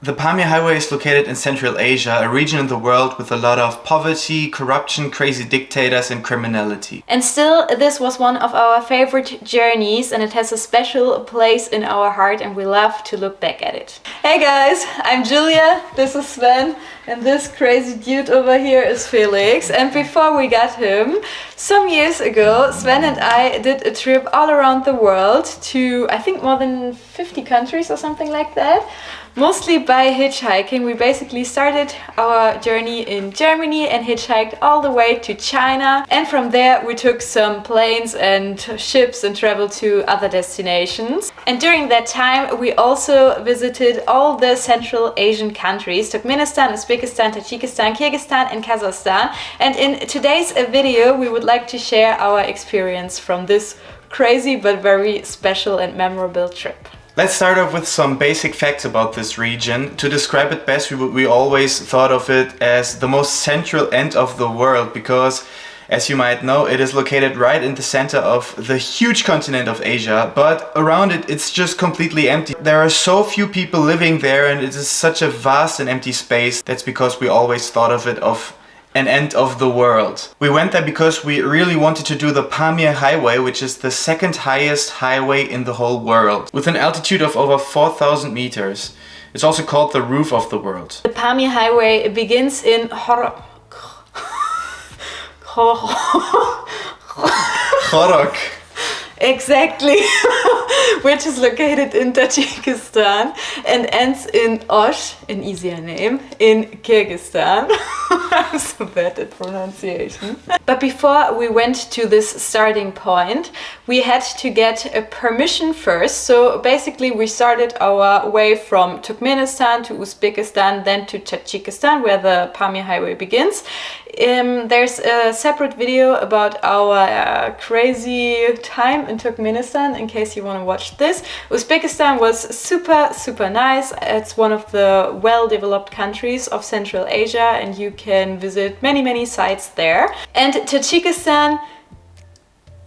The Pamir Highway is located in Central Asia, a region in the world with a lot of poverty, corruption, crazy dictators and criminality. And still, this was one of our favorite journeys and it has a special place in our heart and we love to look back at it. Hey guys, I'm Julia, this is Sven, and this crazy dude over here is Felix. And before we got him, some years ago, Sven and I did a trip all around the world to, I think, more than 50 countries or something like that. Mostly by hitchhiking. We basically started our journey in Germany and hitchhiked all the way to China. And from there we took some planes and ships and traveled to other destinations. And during that time we also visited all the Central Asian countries: Turkmenistan, Uzbekistan, Tajikistan, Kyrgyzstan and Kazakhstan. And in today's video we would like to share our experience from this crazy but very special and memorable trip. Let's start off with some basic facts about this region. To describe it best, we always thought of it as the most central end of the world because, as you might know, it is located right in the center of the huge continent of Asia, but around it it's just completely empty. There are so few people living there and it is such a vast and empty space. That's because we always thought of it of an end of the world. We went there because we really wanted to do the Pamir Highway, which is the second highest highway in the whole world, with an altitude of over 4,000 meters. It's also called the roof of the world. The Pamir Highway begins in Khorok. Exactly, which is located in Tajikistan and ends in Osh, an easier name, in Kyrgyzstan. I'm so bad at pronunciation. But before we went to this starting point, we had to get a permission first. So basically we started our way from Turkmenistan to Uzbekistan, then to Tajikistan, where the Pamir Highway begins. There's a separate video about our crazy time in Turkmenistan, in case you want to watch this. Uzbekistan was super nice. It's one of the well-developed countries of Central Asia and you can visit many sites there. And Tajikistan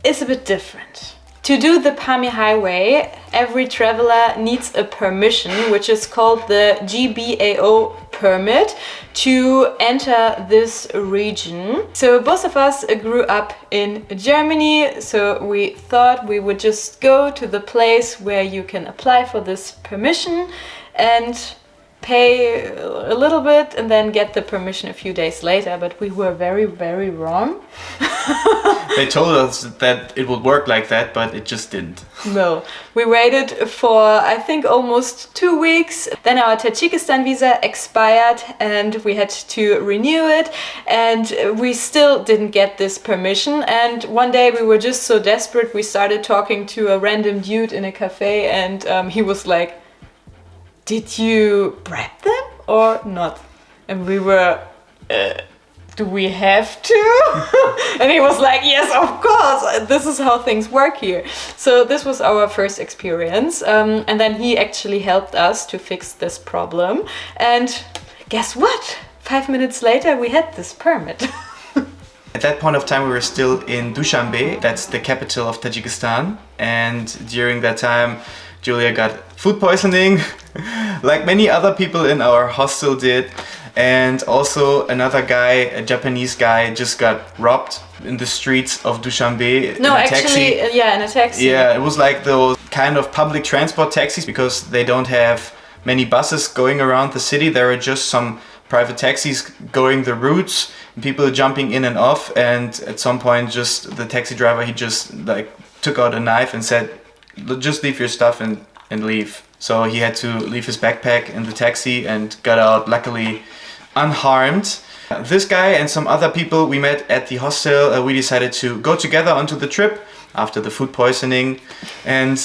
is a bit different. To do the Pamir Highway, every traveler needs a permission, which is called the GBAO permit, to enter this region. So both of us grew up in Germany, so we thought we would just go to the place where you can apply for this permission and pay a little bit and then get the permission a few days later, but we were very wrong. They told us that it would work like that, but it just didn't. No, we waited for I think almost 2 weeks. Then our Tajikistan visa expired and we had to renew it and we still didn't get this permission. And one day we were just so desperate we started talking to a random dude in a cafe and he was like, "Did you bribe them or not?" And we were, "Do we have to?" And he was like, "Yes, of course, this is how things work here." So this was our first experience. And then he actually helped us to fix this problem. And guess what? 5 minutes later, we had this permit. At that point of time we were still in Dushanbe, that's the capital of Tajikistan. And during that time, Julia got food poisoning, like many other people in our hostel did. And also another guy, a Japanese guy, just got robbed in the streets of Dushanbe. No, in a actually, taxi. Yeah, in a taxi. Yeah, it was like those kind of public transport taxis because they don't have many buses going around the city. There are just some private taxis going the routes, people jumping in and off. And at some point, just the taxi driver, he just like took out a knife and said, "Just leave your stuff and leave." So he had to leave his backpack in the taxi and got out, luckily unharmed. This guy and some other people we met at the hostel, we decided to go together onto the trip after the food poisoning. And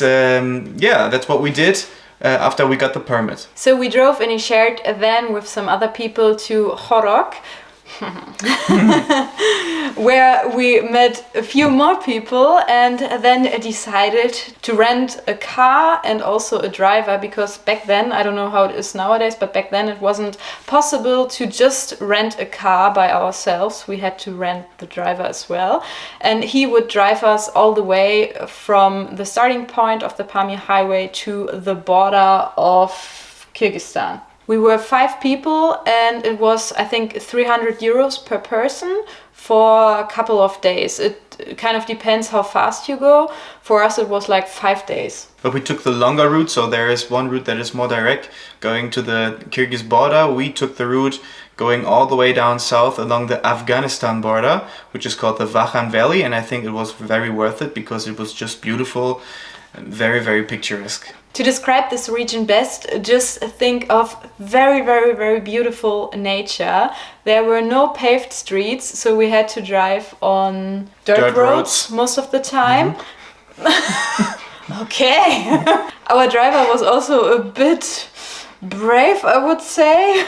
yeah, that's what we did after we got the permit. So we drove in a shared van with some other people to Khorok, where we met a few more people and then decided to rent a car and also a driver, because back then, I don't know how it is nowadays, but back then it wasn't possible to just rent a car by ourselves. We had to rent the driver as well, and he would drive us all the way from the starting point of the Pamir Highway to the border of Kyrgyzstan. We were 5 people and it was, I think, 300 euros per person for a couple of days. It kind of depends how fast you go. For us, it was like 5 days. But we took the longer route, so there is one route that is more direct, going to the Kyrgyz border. We took the route going all the way down south along the Afghanistan border, which is called the Vakhan Valley, and I think it was very worth it because it was just beautiful and very, very picturesque. To describe this region best, just think of very, very, very beautiful nature. There were no paved streets, so we had to drive on dirt roads most of the time. Okay. Our driver was also a bit brave, I would say.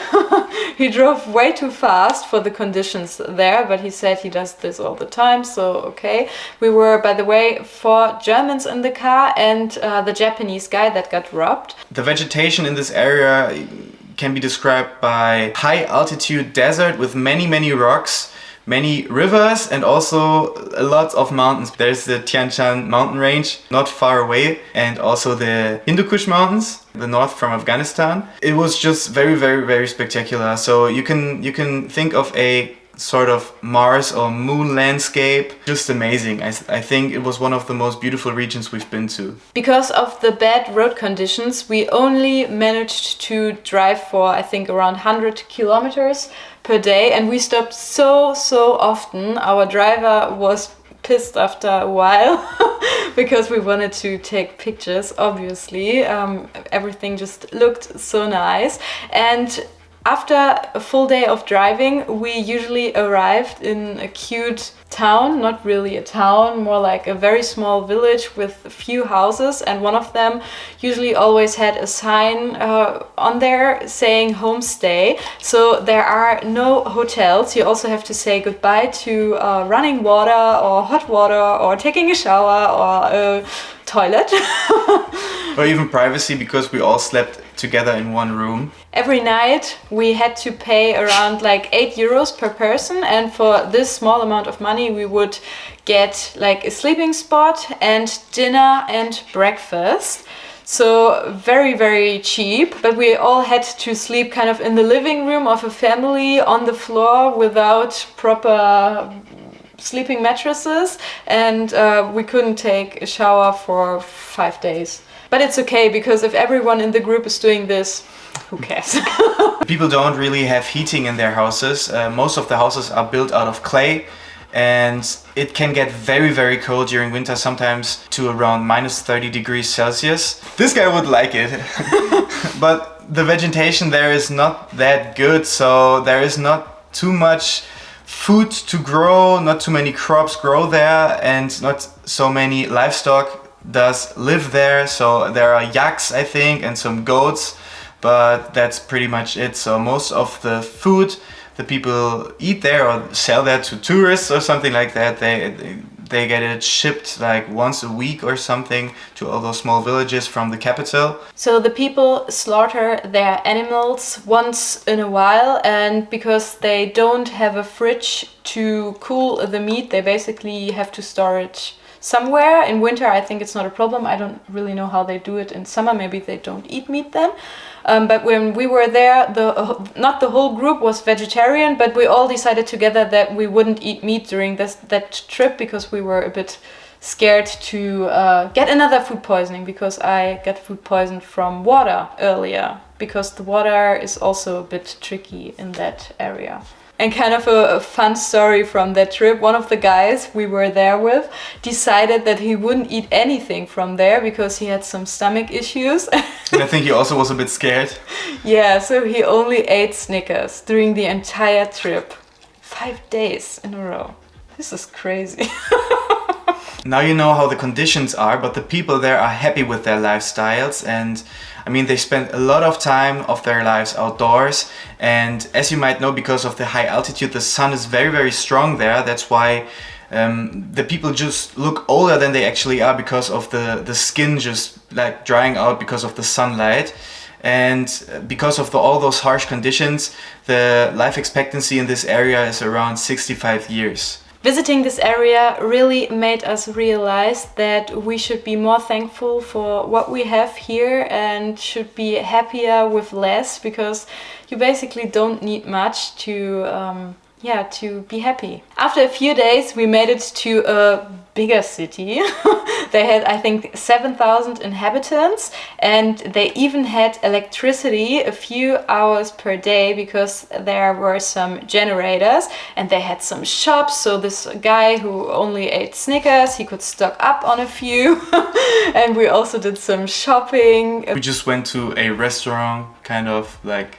He drove way too fast for the conditions there, but he said he does this all the time, so okay. We were, by the way, 4 Germans in the car and the Japanese guy that got robbed. The vegetation in this area can be described by high altitude desert with many, many rocks, many rivers, and also a lot of mountains. There's the Tian Shan mountain range not far away, and also the Hindu Kush mountains, the north from Afghanistan. It was just very, very, very spectacular. So you can think of a sort of Mars or moon landscape. Just amazing. I think it was one of the most beautiful regions we've been to. Because of the bad road conditions, we only managed to drive for, I think, around 100 kilometers per day, and we stopped so often. Our driver was pissed after a while because we wanted to take pictures, obviously. Everything just looked so nice. And after a full day of driving, we usually arrived in a cute town, not really a town, more like a very small village with a few houses, and one of them usually always had a sign on there saying homestay. So there are no hotels. You also have to say goodbye to running water or hot water or taking a shower or a toilet. Or even privacy, because we all slept together in one room. Every night we had to pay around like 8 euros per person, and for this small amount of money we would get like a sleeping spot and dinner and breakfast. So very, very cheap, but we all had to sleep kind of in the living room of a family on the floor without proper sleeping mattresses, and we couldn't take a shower for 5 days. But it's okay, because if everyone in the group is doing this, who cares? People don't really have heating in their houses. Most of the houses are built out of clay, and it can get very, very cold during winter, sometimes to around minus 30 degrees Celsius. This guy would like it. But the vegetation there is not that good, so there is not too much food to grow, not too many crops grow there, and not so many livestock does live there. So there are yaks, I think, and some goats, but that's pretty much it. So most of the food the people eat there or sell that to tourists or something like that, they get it shipped like once a week or something to all those small villages from the capital. So the people slaughter their animals once in a while, and because they don't have a fridge to cool the meat, they basically have to store it somewhere. In winter, I think it's not a problem. I don't really know how they do it in summer. Maybe they don't eat meat then. But when we were there, not the whole group was vegetarian, but we all decided together that we wouldn't eat meat during that trip, because we were a bit scared to get another food poisoning, because I got food poisoned from water earlier, because the water is also a bit tricky in that area. And kind of a fun story from that trip, one of the guys we were there with decided that he wouldn't eat anything from there because he had some stomach issues. And I think he also was a bit scared. Yeah, so he only ate Snickers during the entire trip. 5 days in a row. This is crazy. Now you know how the conditions are, but the people there are happy with their lifestyles, and I mean, they spend a lot of time of their lives outdoors, and as you might know, because of the high altitude, the sun is very, very strong there. That's why the people just look older than they actually are, because of the skin just like drying out because of the sunlight. And because of all those harsh conditions, the life expectancy in this area is around 65 years. Visiting this area really made us realize that we should be more thankful for what we have here and should be happier with less, because you basically don't need much to be happy. After a few days we made it to a bigger city. They had, I think, 7,000 inhabitants, and they even had electricity a few hours per day because there were some generators, and they had some shops, so this guy who only ate Snickers, he could stock up on a few. And we also did some shopping. We just went to a restaurant, kind of like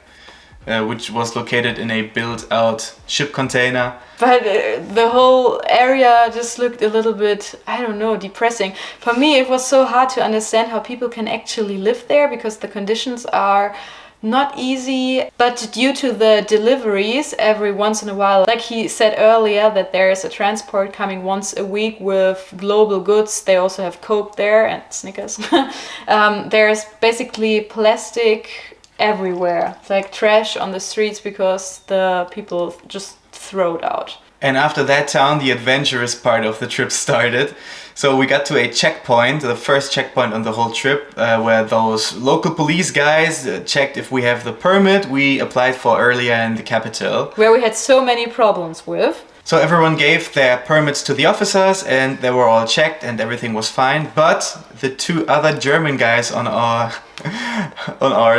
which was located in a built-out ship container. But the whole area just looked a little bit, I don't know, depressing. For me, it was so hard to understand how people can actually live there, because the conditions are not easy. But due to the deliveries every once in a while, like he said earlier, that there is a transport coming once a week with global goods. They also have Coke there and Snickers. There's basically plastic everywhere. It's like trash on the streets because the people just throw it out. And after that town, the adventurous part of the trip started. So we got to a checkpoint, the first checkpoint on the whole trip, where those local police guys checked if we have the permit we applied for earlier in the capital. Where we had so many problems with. So everyone gave their permits to the officers and they were all checked and everything was fine. But the two other German guys on our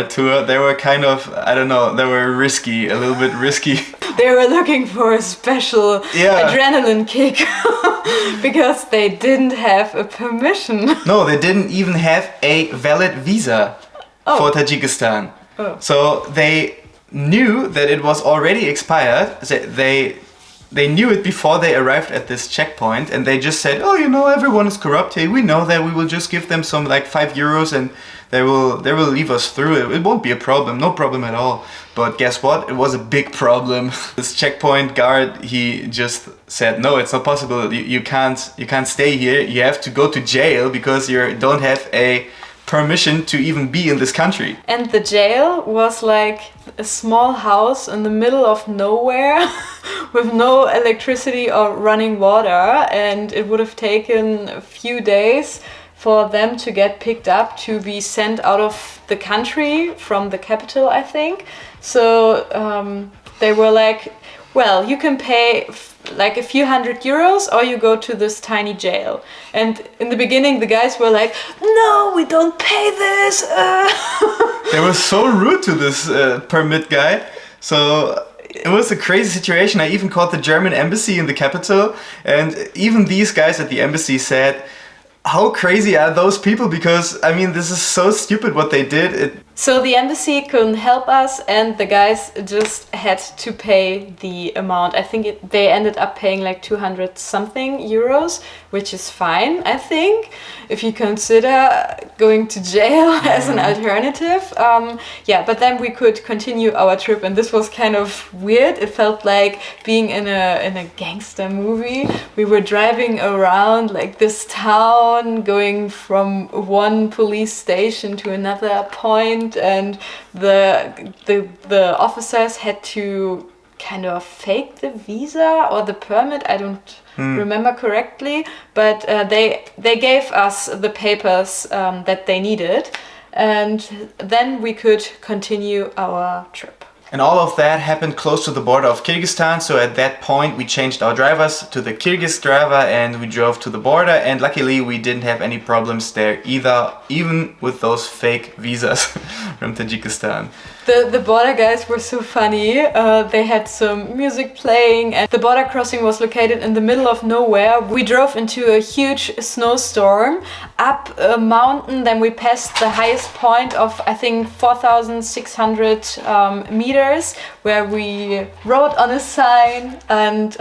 tour, they were kind of, I don't know, they were risky, a little bit risky. They were looking for a special adrenaline kick because they didn't have a permission. No, they didn't even have a valid visa for Tajikistan. Oh. So they knew that it was already expired. They knew it before they arrived at this checkpoint, and they just said, "Oh, you know, everyone is corrupt here. We know that. We will just give them some like €5, and they will leave us through. It won't be a problem, no problem at all." But guess what? It was a big problem. This checkpoint guard, he just said, "No, it's not possible. You can't stay here. You have to go to jail because you don't have a permission to even be in this country." And the jail was like a small house in the middle of nowhere with no electricity or running water, and it would have taken a few days for them to get picked up to be sent out of the country from the capital, I think. So they were like, well, you can pay like a few €100 or you go to this tiny jail. And in the beginning the guys were like, "No, we don't pay this." They were so rude to this permit guy. So it was a crazy situation. I even called the German embassy in the capital, and even these guys at the embassy said, "How crazy are those people? Because, I mean, this is so stupid what they did." So the embassy couldn't help us, and the guys just had to pay the amount. I think they ended up paying like 200 something euros, which is fine, I think, if you consider going to jail as an alternative. But then we could continue our trip, and this was kind of weird. It felt like being in a gangster movie. We were driving around like this town, going from one police station to another point, and the officers had to kind of fake the visa or the permit. I don't remember correctly, but they gave us the papers that they needed, and then we could continue our trip. And all of that happened close to the border of Kyrgyzstan, so at that point we changed our drivers to the Kyrgyz driver and we drove to the border, and luckily we didn't have any problems there either, even with those fake visas from Tajikistan. The border guys were so funny. They had some music playing, and the border crossing was located in the middle of nowhere. We drove into a huge snowstorm up a mountain, then we passed the highest point of, I think, 4,600 meters, where we wrote on a sign, and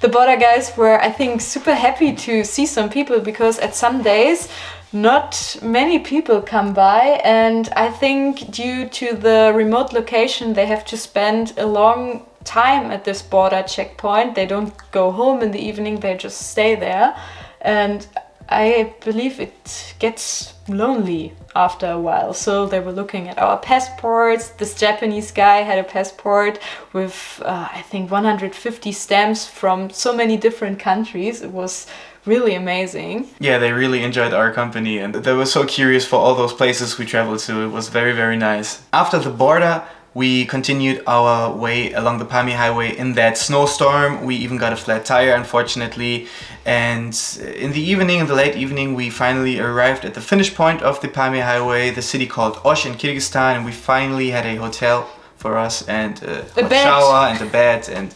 the border guys were, I think, super happy to see some people, because at some days not many people come by, and I think due to the remote location they have to spend a long time at this border checkpoint. They don't go home in the evening, they just stay there. And I believe it gets lonely after a while. So they were looking at our passports. This Japanese guy had a passport with, I think, 150 stamps from so many different countries. It was really amazing. Yeah, they really enjoyed our company and they were so curious for all those places we traveled to. It was very, very nice. After the border, we continued our way along the Pamir Highway in that snowstorm. We even got a flat tire, unfortunately. And in the evening, in the late evening, we finally arrived at the finish point of the Pamir Highway, the city called Osh in Kyrgyzstan. And we finally had a hotel for us and a hot shower and a bed. And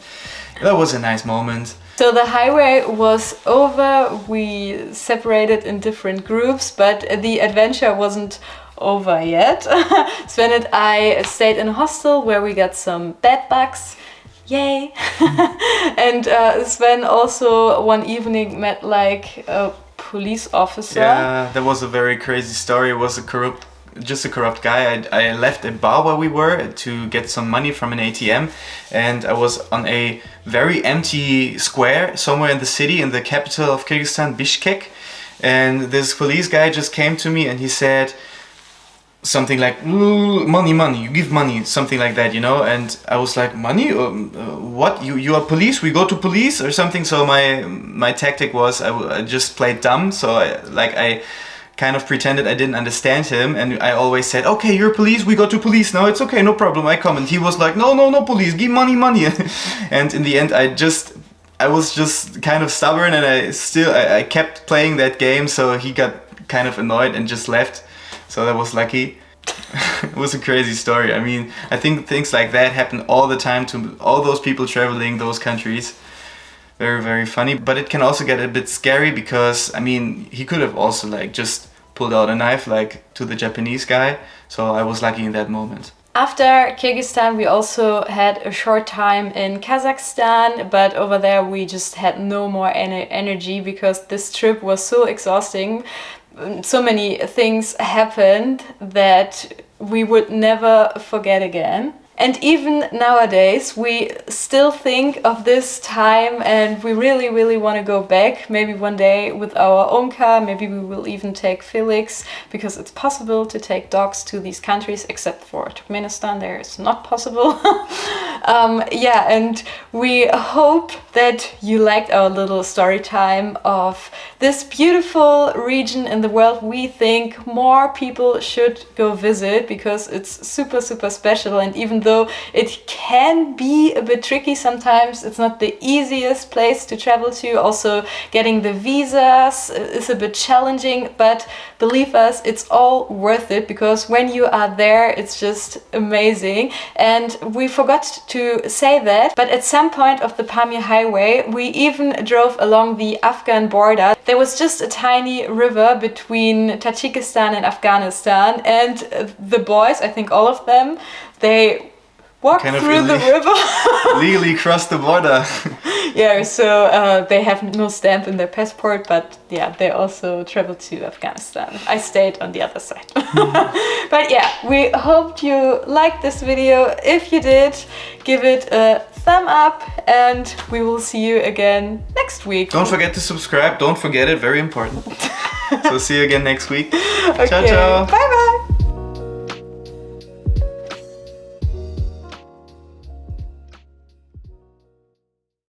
that was a nice moment. So the highway was over. We separated in different groups, but the adventure wasn't over yet. Sven and I stayed in a hostel where we got some bed bugs. Yay! And Sven also one evening met like a police officer. Yeah, that was a very crazy story. It was a corrupt guy. I left a bar where we were to get some money from an ATM, and I was on a very empty square somewhere in the city, in the capital of Kyrgyzstan, Bishkek, and this police guy just came to me and he said something like, money, you give money, something like that, you know. And I was like, money? What? You are police? We go to police or something? So my tactic was I just played dumb. So I kind of pretended I didn't understand him, and I always said, okay, you're police, we go to police now, it's okay, no problem, I come. And he was like, no police, give money. And in the end I was just kind of stubborn, and I kept playing that game, so he got kind of annoyed and just left. So that was lucky. It was a crazy story. I mean, I think things like that happen all the time to all those people traveling those countries. Very, very funny. But it can also get a bit scary because, I mean, he could have also like just pulled out a knife like to the Japanese guy. So I was lucky in that moment. After Kyrgyzstan, we also had a short time in Kazakhstan, but over there we just had no more energy because this trip was so exhausting. So many things happened that we would never forget again. And even nowadays, we still think of this time and we really, really want to go back. Maybe one day with our own car, maybe we will even take Felix, because it's possible to take dogs to these countries, except for Turkmenistan, there it's not possible. Yeah, and we hope that you liked our little story time of this beautiful region in the world. We think more people should go visit because it's super, super special. And even though it can be a bit tricky sometimes, it's not the easiest place to travel to. Also, getting the visas is a bit challenging, but believe us, it's all worth it, because when you are there, it's just amazing. And we forgot to say that, but at some point of the Pamir Highway, we even drove along the Afghan border. There was just a tiny river between Tajikistan and Afghanistan, and the boys, I think all of them, they walked through the river. Legally crossed the border. Yeah, so they have no stamp in their passport, but yeah, they also traveled to Afghanistan. I stayed on the other side. But yeah, we hope you liked this video. If you did, give it a thumb up, and we will see you again next week. Don't forget to subscribe. Don't forget it. Very important. So see you again next week. Okay. Ciao, ciao. Bye bye.